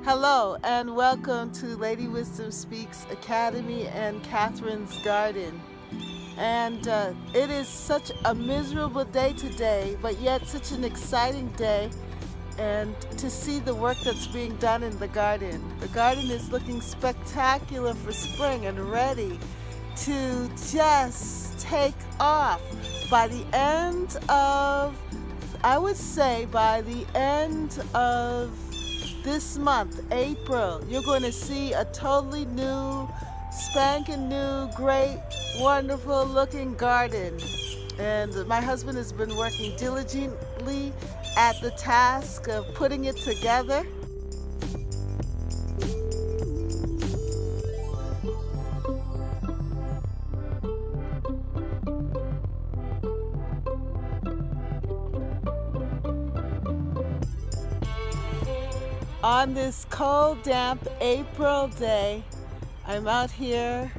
Hello and welcome to Lady Wisdom Speaks Academy and Catherine's Garden. And it is such a miserable day today, but yet such an exciting day, and to see the work that's being done in the garden. The garden is looking spectacular for spring and ready to just take off. By the end of, I would say by the end of this month, April, you're going to see a totally new, spanking new, great, wonderful looking garden. And my husband has been working diligently at the task of putting it together. On this cold, damp April day, I'm out here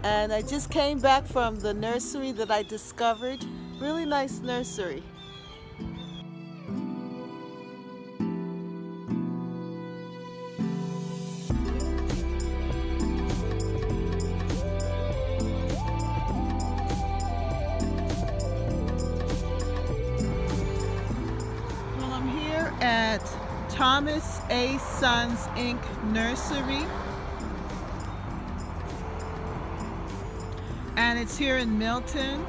and I just came back from the nursery that I discovered. Really nice nursery. Well, I'm here at Thomas A. Sons Inc. Nursery, and it's here in Milton.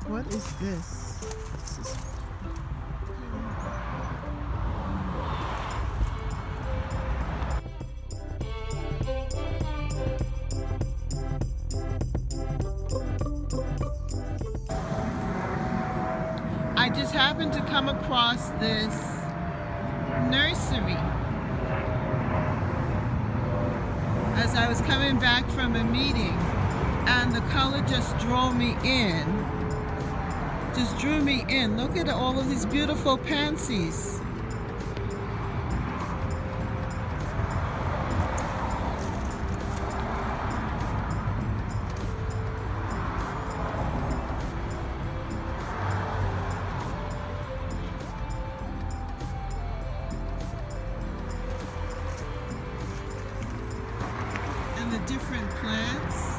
What is this? I just happened to come across this nursery as I was coming back from a meeting, and the color just drew me in. Look at all of these beautiful pansies. And the different plants.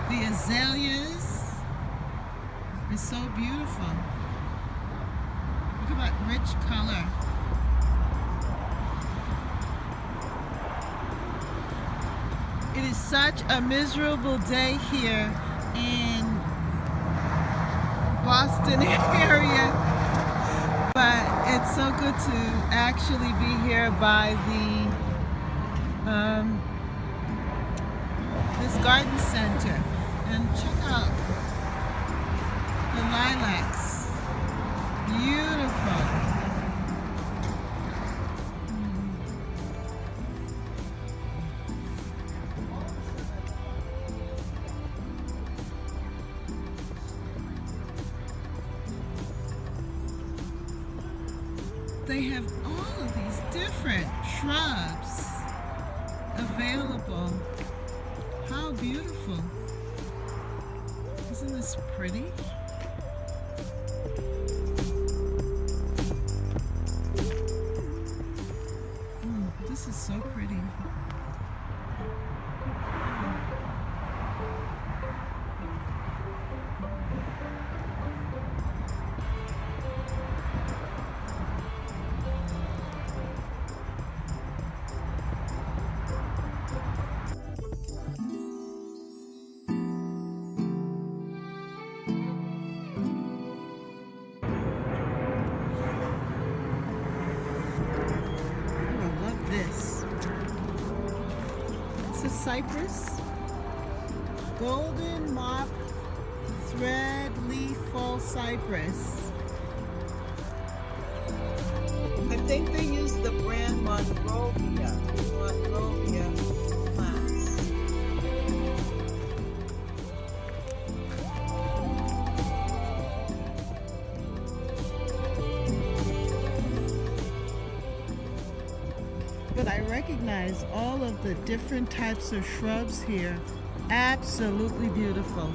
The azaleas are so beautiful. Look at that rich color. It is such a miserable day here in Boston area, but it's so good to actually be here by the this garden center. And check out the lilacs. Beautiful. they have all of these different shrubs available. How beautiful. Isn't this pretty? This is so pretty. Cypress, golden mop thread leaf fall cypress. I think they use the brand Monrovia plants. But I recognize all of the different types of shrubs here. Absolutely beautiful.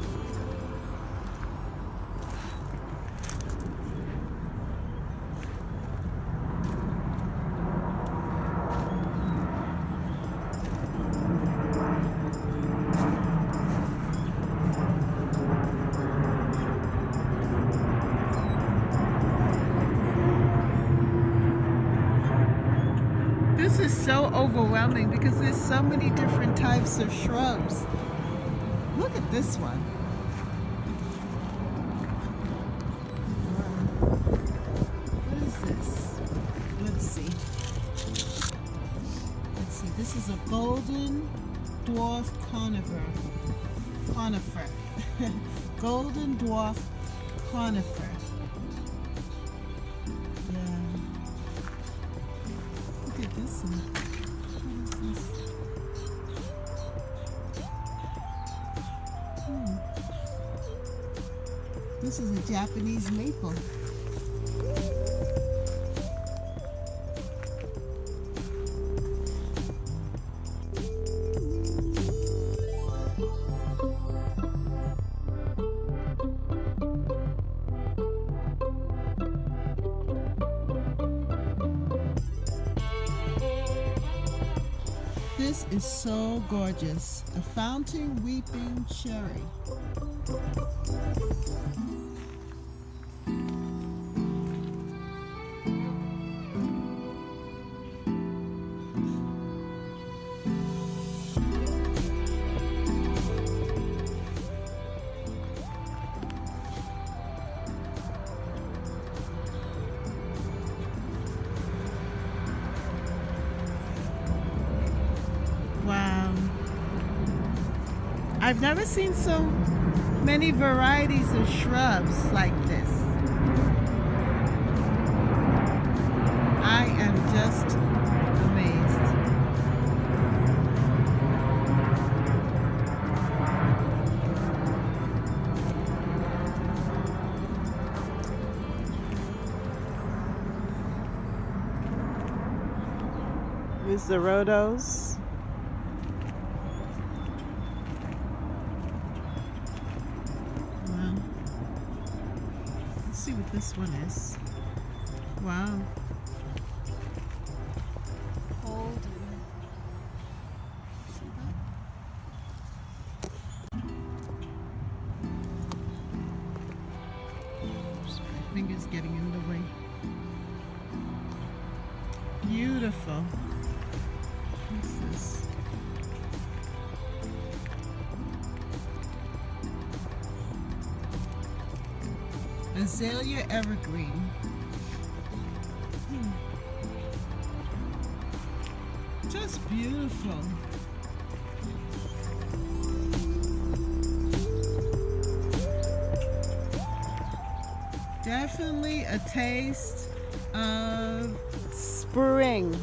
This is so overwhelming because there's so many different types of shrubs. Look at this one. What is this? Let's see. This is a golden dwarf conifer. Golden dwarf conifer. Look at this one. What is this? This is a Japanese maple. This is so gorgeous. A fountain weeping cherry. Wow. I've never seen so many varieties of shrubs like this. I am just amazed. Here's the rhodos. Let's see what this one is. Wow. See that? Oops, my finger's getting in the way. Beautiful. What's this? Azalea evergreen. Just beautiful. Definitely a taste of spring.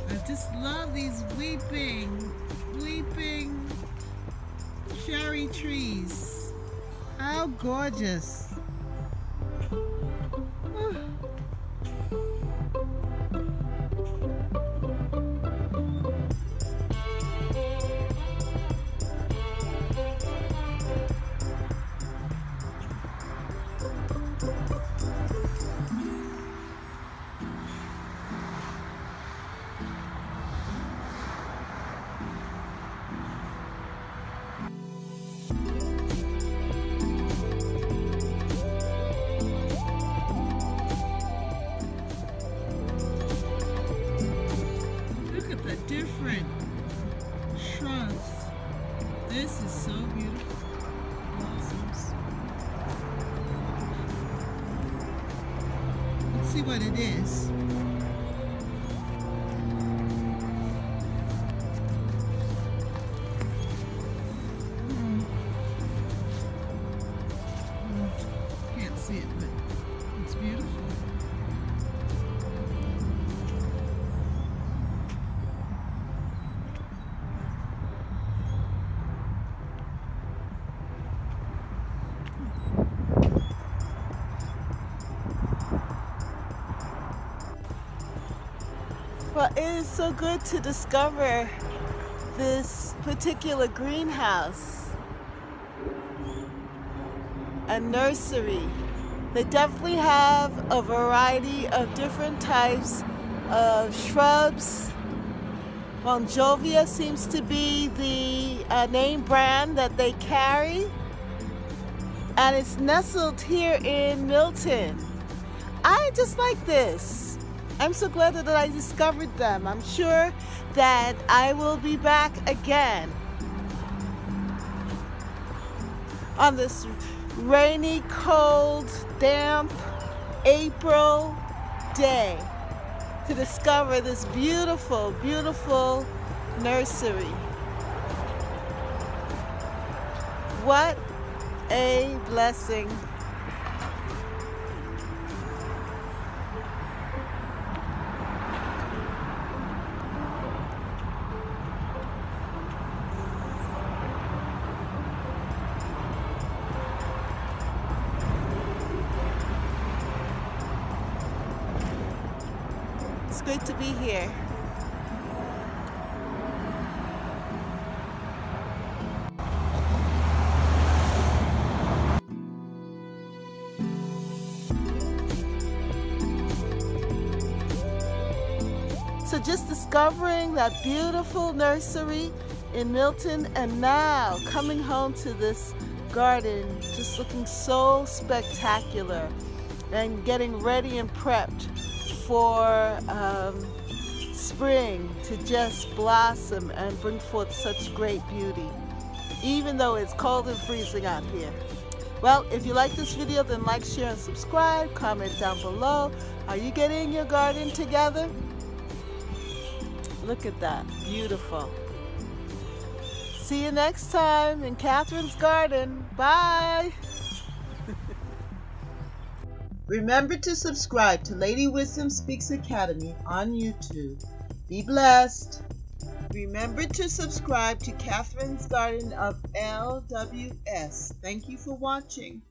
I just love these weeping cherry trees. How gorgeous. This is so beautiful. Blossoms. Let's see what it is. Can't see it, but it's beautiful. Well, it is so good to discover this particular greenhouse, a nursery. They definitely have a variety of different types of shrubs. Monrovia seems to be the name brand that they carry, and it's nestled here in Milton. I just like this. I'm so glad that I discovered them. I'm sure that I will be back again on this rainy, cold, damp April day to discover this beautiful, beautiful nursery. What a blessing. It's good to be here. So just discovering that beautiful nursery in Milton, and now coming home to this garden just looking so spectacular and getting ready and prepped for spring to just blossom and bring forth such great beauty, even though it's cold and freezing out here. Well, if you like this video, then like, share, and subscribe. Comment down below. Are you getting your garden together? Look at that. Beautiful. See you next time in Catherine's garden. Bye. Remember to subscribe to Lady Wisdom Speaks Academy on YouTube. Be blessed. Remember to subscribe to Catherine's Garden of LWS. Thank you for watching.